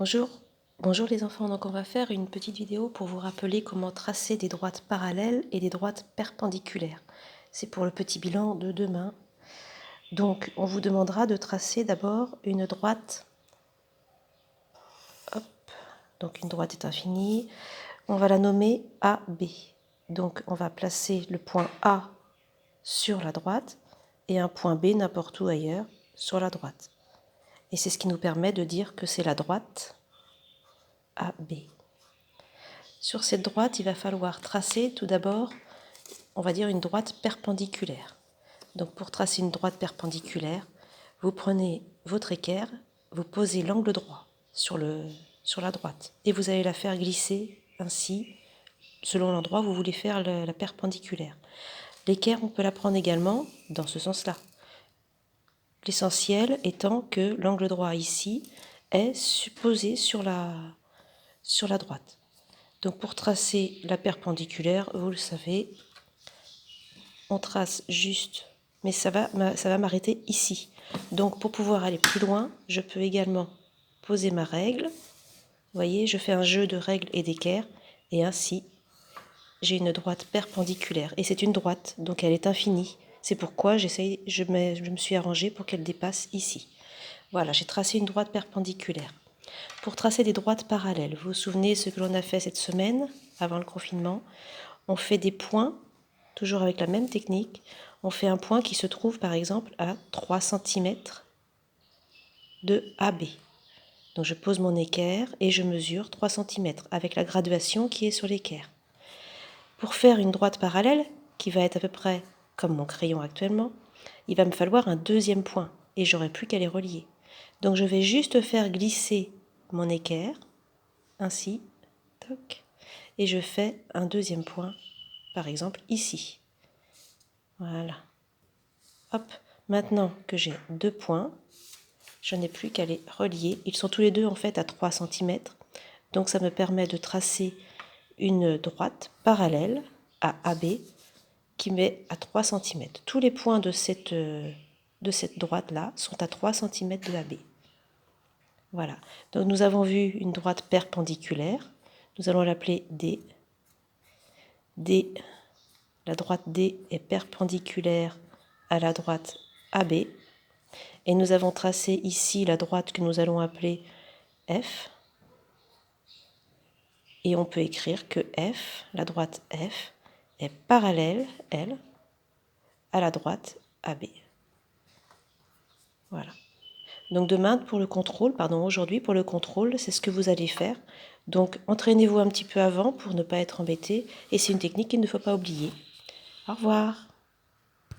Bonjour, bonjour les enfants, donc on va faire une petite vidéo pour vous rappeler comment tracer des droites parallèles et des droites perpendiculaires. C'est pour le petit bilan de demain. Donc on vous demandera de tracer d'abord une droite. Hop, donc une droite est infinie. On va la nommer AB. Donc on va placer le point A sur la droite et un point B n'importe où ailleurs sur la droite. Et c'est ce qui nous permet de dire que c'est la droite AB. Sur cette droite, il va falloir tracer tout d'abord, on va dire une droite perpendiculaire. Donc pour tracer une droite perpendiculaire, vous prenez votre équerre, vous posez l'angle droit sur la droite et vous allez la faire glisser ainsi, selon l'endroit où vous voulez faire la perpendiculaire. L'équerre, on peut la prendre également dans ce sens-là. L'essentiel étant que l'angle droit ici est posé sur la droite. Donc pour tracer la perpendiculaire, vous le savez, on trace juste, mais ça va m'arrêter ici. Donc pour pouvoir aller plus loin, je peux également poser ma règle. Vous voyez, je fais un jeu de règles et d'équerres, et ainsi, j'ai une droite perpendiculaire. Et c'est une droite, donc elle est infinie. C'est pourquoi je me suis arrangée pour qu'elle dépasse ici. Voilà, j'ai tracé une droite perpendiculaire. Pour tracer des droites parallèles, vous vous souvenez ce que l'on a fait cette semaine, avant le confinement? On fait des points, toujours avec la même technique. On fait un point qui se trouve par exemple à 3 cm de AB. Donc je pose mon équerre et je mesure 3 cm avec la graduation qui est sur l'équerre. Pour faire une droite parallèle, qui va être à peu près comme mon crayon actuellement, il va me falloir un deuxième point et j'aurai plus qu'à les relier. Donc je vais juste faire glisser mon équerre, ainsi, toc, et je fais un deuxième point, par exemple ici. Voilà. Hop, maintenant que j'ai deux points, je n'ai plus qu'à les relier. Ils sont tous les deux en fait à 3 cm, donc ça me permet de tracer une droite parallèle à AB qui met à 3 cm. Tous les points de cette droite-là sont à 3 cm de AB. Voilà, donc nous avons vu une droite perpendiculaire, nous allons l'appeler D. D, la droite D est perpendiculaire à la droite AB. Et nous avons tracé ici la droite que nous allons appeler F. Et on peut écrire que F, la droite F, est parallèle, elle, à la droite AB. Voilà. Donc demain pour le contrôle, aujourd'hui pour le contrôle, c'est ce que vous allez faire. Donc entraînez-vous un petit peu avant pour ne pas être embêté. Et c'est une technique qu'il ne faut pas oublier. Au revoir.